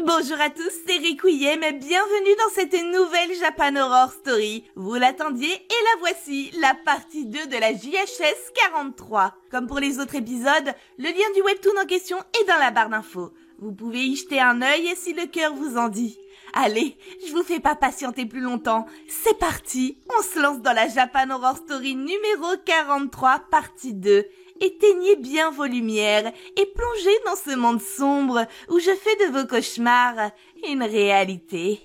Bonjour à tous, c'est Requiem et bienvenue dans cette nouvelle Japan Horror Story. Vous l'attendiez et la voici, la partie 2 de la JHS 43. Comme pour les autres épisodes, le lien du webtoon en question est dans la barre d'infos. Vous pouvez y jeter un œil si le cœur vous en dit. Allez, je vous fais pas patienter plus longtemps. C'est parti, on se lance dans la Japan Horror Story numéro 43, partie 2. Éteignez bien vos lumières et plongez dans ce monde sombre où je fais de vos cauchemars une réalité.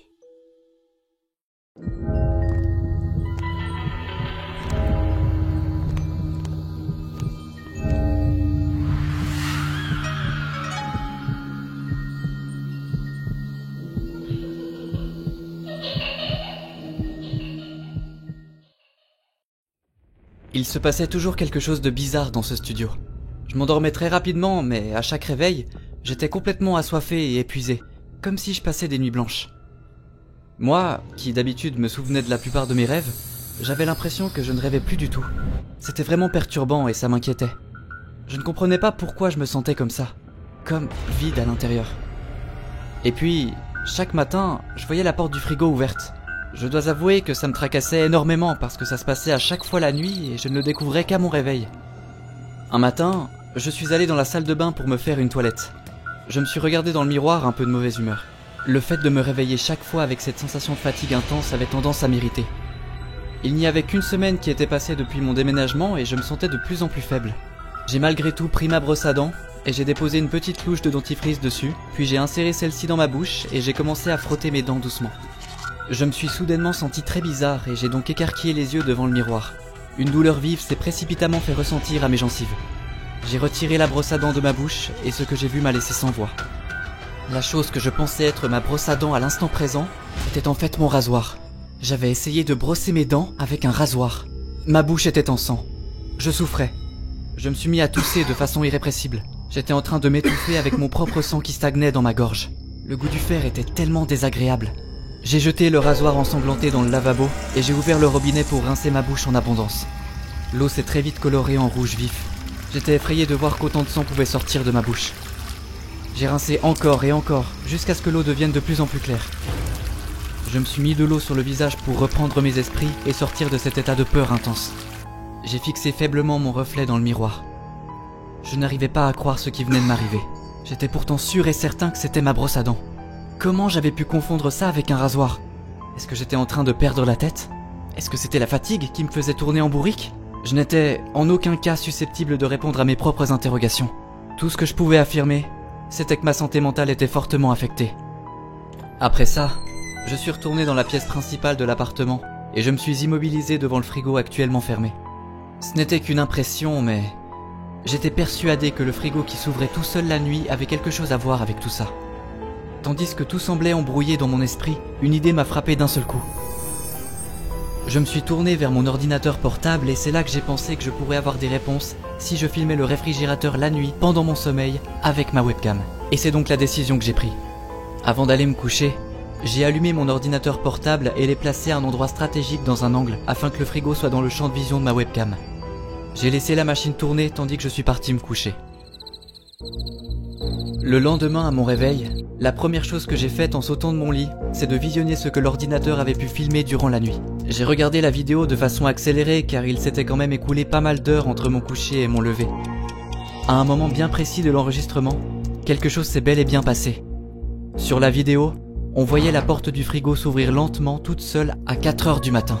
Il se passait toujours quelque chose de bizarre dans ce studio. Je m'endormais très rapidement, mais à chaque réveil, j'étais complètement assoiffé et épuisé, comme si je passais des nuits blanches. Moi, qui d'habitude me souvenais de la plupart de mes rêves, j'avais l'impression que je ne rêvais plus du tout. C'était vraiment perturbant et ça m'inquiétait. Je ne comprenais pas pourquoi je me sentais comme ça, comme vide à l'intérieur. Et puis, chaque matin, je voyais la porte du frigo ouverte. Je dois avouer que ça me tracassait énormément parce que ça se passait à chaque fois la nuit et je ne le découvrais qu'à mon réveil. Un matin, je suis allé dans la salle de bain pour me faire une toilette. Je me suis regardé dans le miroir un peu de mauvaise humeur. Le fait de me réveiller chaque fois avec cette sensation de fatigue intense avait tendance à m'irriter. Il n'y avait qu'une semaine qui était passée depuis mon déménagement et je me sentais de plus en plus faible. J'ai malgré tout pris ma brosse à dents et j'ai déposé une petite louche de dentifrice dessus, puis j'ai inséré celle-ci dans ma bouche et j'ai commencé à frotter mes dents doucement. Je me suis soudainement senti très bizarre et j'ai donc écarquillé les yeux devant le miroir. Une douleur vive s'est précipitamment fait ressentir à mes gencives. J'ai retiré la brosse à dents de ma bouche et ce que j'ai vu m'a laissé sans voix. La chose que je pensais être ma brosse à dents à l'instant présent était en fait mon rasoir. J'avais essayé de brosser mes dents avec un rasoir. Ma bouche était en sang. Je souffrais. Je me suis mis à tousser de façon irrépressible. J'étais en train de m'étouffer avec mon propre sang qui stagnait dans ma gorge. Le goût du fer était tellement désagréable. J'ai jeté le rasoir ensanglanté dans le lavabo et j'ai ouvert le robinet pour rincer ma bouche en abondance. L'eau s'est très vite colorée en rouge vif. J'étais effrayé de voir qu'autant de sang pouvait sortir de ma bouche. J'ai rincé encore et encore, jusqu'à ce que l'eau devienne de plus en plus claire. Je me suis mis de l'eau sur le visage pour reprendre mes esprits et sortir de cet état de peur intense. J'ai fixé faiblement mon reflet dans le miroir. Je n'arrivais pas à croire ce qui venait de m'arriver. J'étais pourtant sûr et certain que c'était ma brosse à dents. Comment j'avais pu confondre ça avec un rasoir? Est-ce que j'étais en train de perdre la tête? Est-ce que c'était la fatigue qui me faisait tourner en bourrique? Je n'étais en aucun cas susceptible de répondre à mes propres interrogations. Tout ce que je pouvais affirmer, c'était que ma santé mentale était fortement affectée. Après ça, je suis retourné dans la pièce principale de l'appartement et je me suis immobilisé devant le frigo actuellement fermé. Ce n'était qu'une impression, mais j'étais persuadé que le frigo qui s'ouvrait tout seul la nuit avait quelque chose à voir avec tout ça. Tandis que tout semblait embrouillé dans mon esprit, une idée m'a frappé d'un seul coup. Je me suis tourné vers mon ordinateur portable et c'est là que j'ai pensé que je pourrais avoir des réponses si je filmais le réfrigérateur la nuit pendant mon sommeil avec ma webcam. Et c'est donc la décision que j'ai prise. Avant d'aller me coucher, j'ai allumé mon ordinateur portable et l'ai placé à un endroit stratégique dans un angle afin que le frigo soit dans le champ de vision de ma webcam. J'ai laissé la machine tourner tandis que je suis parti me coucher. Le lendemain à mon réveil, la première chose que j'ai faite en sautant de mon lit, c'est de visionner ce que l'ordinateur avait pu filmer durant la nuit. J'ai regardé la vidéo de façon accélérée car il s'était quand même écoulé pas mal d'heures entre mon coucher et mon lever. À un moment bien précis de l'enregistrement, quelque chose s'est bel et bien passé. Sur la vidéo, on voyait la porte du frigo s'ouvrir lentement toute seule à 4 heures du matin.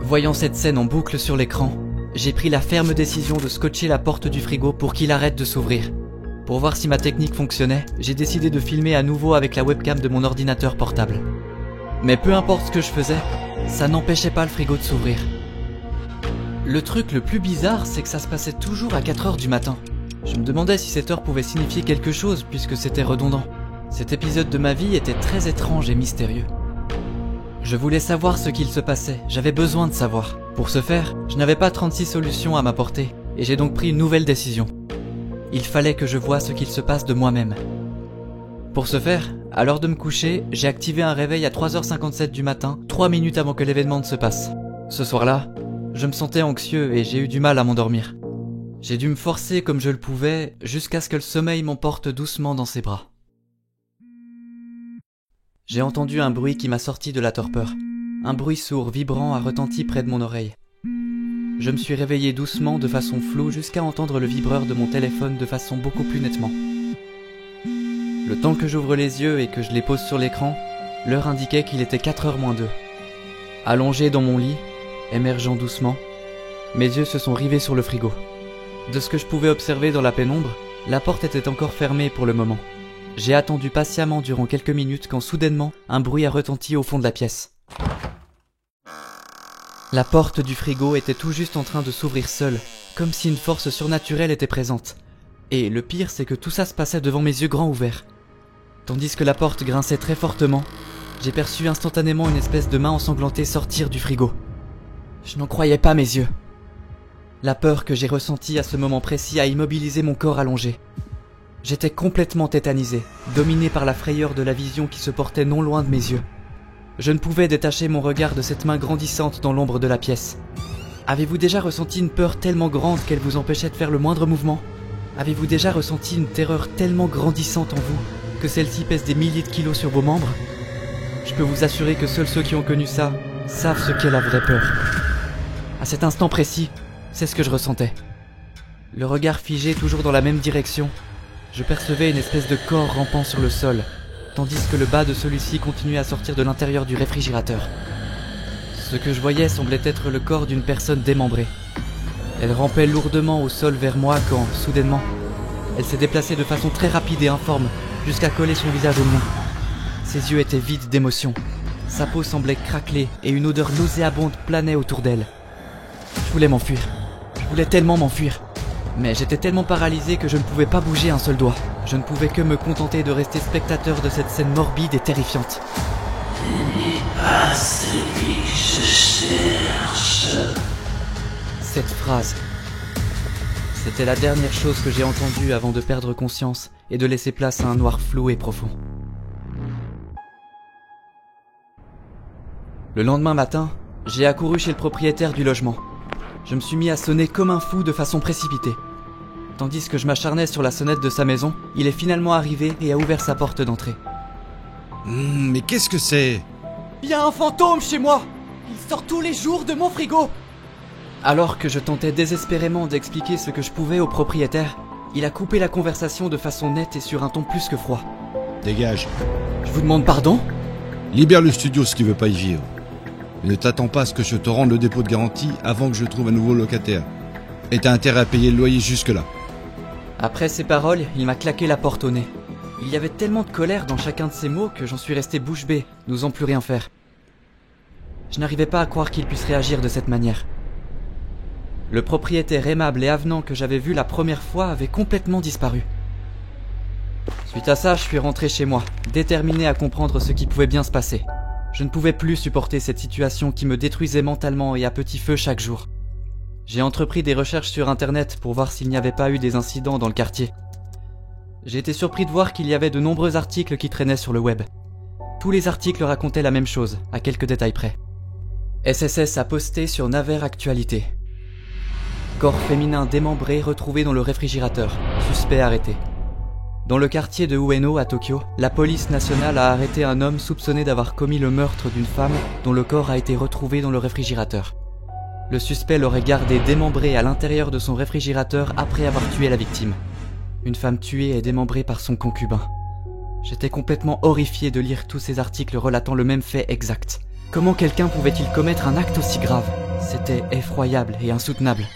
Voyant cette scène en boucle sur l'écran, j'ai pris la ferme décision de scotcher la porte du frigo pour qu'il arrête de s'ouvrir. Pour voir si ma technique fonctionnait, j'ai décidé de filmer à nouveau avec la webcam de mon ordinateur portable. Mais peu importe ce que je faisais, ça n'empêchait pas le frigo de s'ouvrir. Le truc le plus bizarre, c'est que ça se passait toujours à 4 heures du matin. Je me demandais si cette heure pouvait signifier quelque chose puisque c'était redondant. Cet épisode de ma vie était très étrange et mystérieux. Je voulais savoir ce qu'il se passait, j'avais besoin de savoir. Pour ce faire, je n'avais pas 36 solutions à m'apporter, et j'ai donc pris une nouvelle décision. Il fallait que je voie ce qu'il se passe de moi-même. Pour ce faire, à l'heure de me coucher, j'ai activé un réveil à 3h57 du matin, 3 minutes avant que l'événement ne se passe. Ce soir-là, je me sentais anxieux et j'ai eu du mal à m'endormir. J'ai dû me forcer comme je le pouvais, jusqu'à ce que le sommeil m'emporte doucement dans ses bras. J'ai entendu un bruit qui m'a sorti de la torpeur. Un bruit sourd, vibrant, a retenti près de mon oreille. Je me suis réveillé doucement, de façon floue, jusqu'à entendre le vibreur de mon téléphone de façon beaucoup plus nettement. Le temps que j'ouvre les yeux et que je les pose sur l'écran, l'heure indiquait qu'il était 4h moins 2. Allongé dans mon lit, émergeant doucement, mes yeux se sont rivés sur le frigo. De ce que je pouvais observer dans la pénombre, la porte était encore fermée pour le moment. J'ai attendu patiemment durant quelques minutes quand soudainement, un bruit a retenti au fond de la pièce. La porte du frigo était tout juste en train de s'ouvrir seule, comme si une force surnaturelle était présente. Et le pire, c'est que tout ça se passait devant mes yeux grands ouverts. Tandis que la porte grinçait très fortement, j'ai perçu instantanément une espèce de main ensanglantée sortir du frigo. Je n'en croyais pas mes yeux. La peur que j'ai ressentie à ce moment précis a immobilisé mon corps allongé. J'étais complètement tétanisé, dominé par la frayeur de la vision qui se portait non loin de mes yeux. Je ne pouvais détacher mon regard de cette main grandissante dans l'ombre de la pièce. Avez-vous déjà ressenti une peur tellement grande qu'elle vous empêchait de faire le moindre mouvement ? Avez-vous déjà ressenti une terreur tellement grandissante en vous que celle-ci pèse des milliers de kilos sur vos membres ? Je peux vous assurer que seuls ceux qui ont connu ça savent ce qu'est la vraie peur. À cet instant précis, c'est ce que je ressentais. Le regard figé toujours dans la même direction, je percevais une espèce de corps rampant sur le sol, tandis que le bas de celui-ci continuait à sortir de l'intérieur du réfrigérateur. Ce que je voyais semblait être le corps d'une personne démembrée. Elle rampait lourdement au sol vers moi quand, soudainement, elle s'est déplacée de façon très rapide et informe, jusqu'à coller son visage au mien. Ses yeux étaient vides d'émotion. Sa peau semblait craqueler et une odeur nauséabonde planait autour d'elle. Je voulais m'enfuir. Je voulais tellement m'enfuir. Mais j'étais tellement paralysé que je ne pouvais pas bouger un seul doigt. Je ne pouvais que me contenter de rester spectateur de cette scène morbide et terrifiante. Ce n'est pas celui que je cherche. Cette phrase. C'était la dernière chose que j'ai entendue avant de perdre conscience et de laisser place à un noir flou et profond. Le lendemain matin, j'ai accouru chez le propriétaire du logement. Je me suis mis à sonner comme un fou de façon précipitée. Tandis que je m'acharnais sur la sonnette de sa maison, il est finalement arrivé et a ouvert sa porte d'entrée. Mais qu'est-ce que c'est ? Il y a un fantôme chez moi ! Il sort tous les jours de mon frigo ! Alors que je tentais désespérément d'expliquer ce que je pouvais au propriétaire, il a coupé la conversation de façon nette et sur un ton plus que froid. Dégage. Je vous demande pardon ? Libère le studio si tu veux pas y vivre. Et ne t'attends pas à ce que je te rende le dépôt de garantie avant que je trouve un nouveau locataire. Et t'as intérêt à payer le loyer jusque-là. Après ces paroles, il m'a claqué la porte au nez. Il y avait tellement de colère dans chacun de ces mots que j'en suis resté bouche bée, n'osant plus rien faire. Je n'arrivais pas à croire qu'il puisse réagir de cette manière. Le propriétaire aimable et avenant que j'avais vu la première fois avait complètement disparu. Suite à ça, je suis rentré chez moi, déterminé à comprendre ce qui pouvait bien se passer. Je ne pouvais plus supporter cette situation qui me détruisait mentalement et à petit feu chaque jour. J'ai entrepris des recherches sur internet pour voir s'il n'y avait pas eu des incidents dans le quartier. J'ai été surpris de voir qu'il y avait de nombreux articles qui traînaient sur le web. Tous les articles racontaient la même chose, à quelques détails près. SSS a posté sur Naver Actualité. Corps féminin démembré retrouvé dans le réfrigérateur, suspect arrêté. Dans le quartier de Ueno à Tokyo, la police nationale a arrêté un homme soupçonné d'avoir commis le meurtre d'une femme dont le corps a été retrouvé dans le réfrigérateur. Le suspect l'aurait gardé démembré à l'intérieur de son réfrigérateur après avoir tué la victime. Une femme tuée et démembrée par son concubin. J'étais complètement horrifié de lire tous ces articles relatant le même fait exact. Comment quelqu'un pouvait-il commettre un acte aussi grave ? C'était effroyable et insoutenable.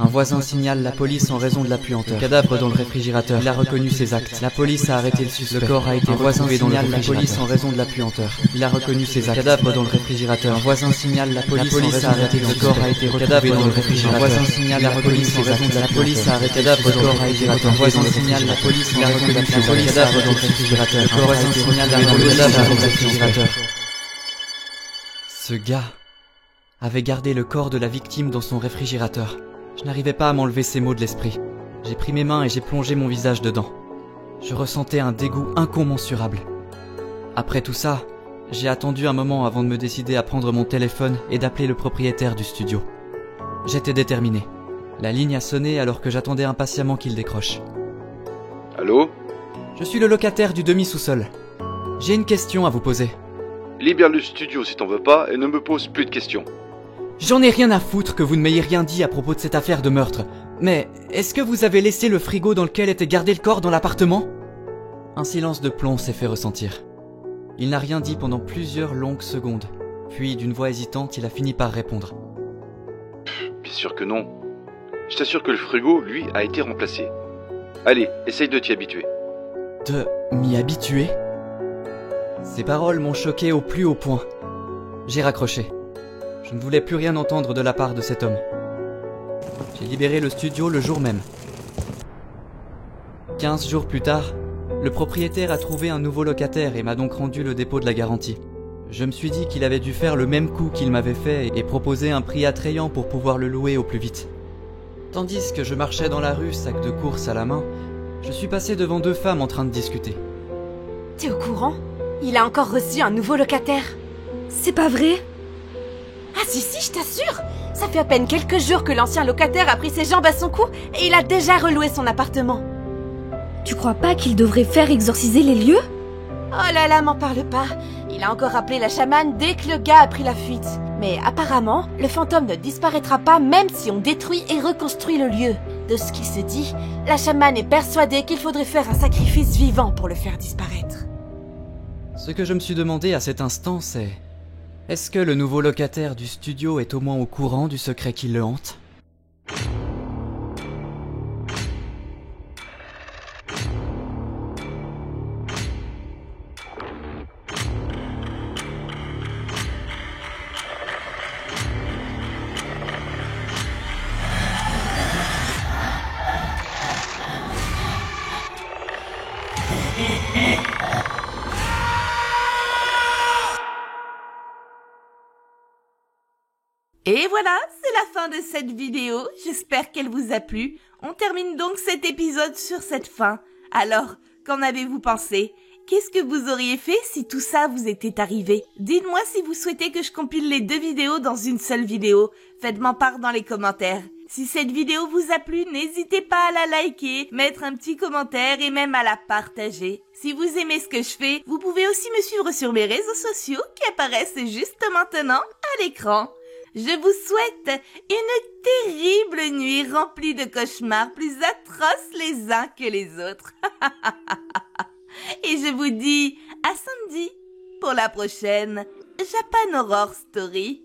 Un voisin signale la police en raison de la puanteur. Cadavre dans le réfrigérateur. Il a reconnu ses actes. La police a arrêté le suspect. Le corps a été retrouvé dans le réfrigérateur. La police en raison de la puanteur. Il a reconnu ses actes. Cadavre dans le réfrigérateur. Un voisin signale la police a arrêté le corps a été retrouvé dans le réfrigérateur. Un voisin signale la police en raison de la police a arrêté cadavre. Le corps a été retrouvé. Un voisin signale la police a reconnu ses actes. Cadavre dans le réfrigérateur. Un voisin signale la police dans le réfrigérateur. Ce gars avait gardé le corps de la victime dans son réfrigérateur. Je n'arrivais pas à m'enlever ces mots de l'esprit. J'ai pris mes mains et j'ai plongé mon visage dedans. Je ressentais un dégoût incommensurable. Après tout ça, j'ai attendu un moment avant de me décider à prendre mon téléphone et d'appeler le propriétaire du studio. J'étais déterminé. La ligne a sonné alors que j'attendais impatiemment qu'il décroche. Allô ? Je suis le locataire du demi-sous-sol. J'ai une question à vous poser. Libère le studio si t'en veux pas et ne me pose plus de questions. J'en ai rien à foutre que vous ne m'ayez rien dit à propos de cette affaire de meurtre. Mais est-ce que vous avez laissé le frigo dans lequel était gardé le corps dans l'appartement ? Un silence de plomb s'est fait ressentir. Il n'a rien dit pendant plusieurs longues secondes. Puis, d'une voix hésitante, il a fini par répondre. Bien sûr que non. Je t'assure que le frigo, lui, a été remplacé. Allez, essaye de t'y habituer. De m'y habituer ? Ces paroles m'ont choqué au plus haut point. J'ai raccroché. Je ne voulais plus rien entendre de la part de cet homme. J'ai libéré le studio le jour même. 15 jours plus tard, le propriétaire a trouvé un nouveau locataire et m'a donc rendu le dépôt de la garantie. Je me suis dit qu'il avait dû faire le même coup qu'il m'avait fait et proposer un prix attrayant pour pouvoir le louer au plus vite. Tandis que je marchais dans la rue, sac de course à la main, je suis passé devant 2 femmes en train de discuter. T'es au courant ? Il a encore reçu un nouveau locataire. C'est pas vrai ? Ah si, je t'assure. Ça fait à peine quelques jours que l'ancien locataire a pris ses jambes à son cou et il a déjà reloué son appartement. Tu crois pas qu'il devrait faire exorciser les lieux ? Oh là là, m'en parle pas. Il a encore appelé la chamane dès que le gars a pris la fuite. Mais apparemment, le fantôme ne disparaîtra pas même si on détruit et reconstruit le lieu. De ce qu'il se dit, la chamane est persuadée qu'il faudrait faire un sacrifice vivant pour le faire disparaître. Ce que je me suis demandé à cet instant, c'est... Est-ce que le nouveau locataire du studio est au moins au courant du secret qui le hante ? Et voilà, c'est la fin de cette vidéo. J'espère qu'elle vous a plu. On termine donc cet épisode sur cette fin. Alors, qu'en avez-vous pensé ? Qu'est-ce que vous auriez fait si tout ça vous était arrivé ? Dites-moi si vous souhaitez que je compile les 2 vidéos dans une seule vidéo. Faites-m'en part dans les commentaires. Si cette vidéo vous a plu, n'hésitez pas à la liker, mettre un petit commentaire et même à la partager. Si vous aimez ce que je fais, vous pouvez aussi me suivre sur mes réseaux sociaux qui apparaissent juste maintenant à l'écran. Je vous souhaite une terrible nuit remplie de cauchemars plus atroces les uns que les autres. Et je vous dis à samedi pour la prochaine Japan Horror Story.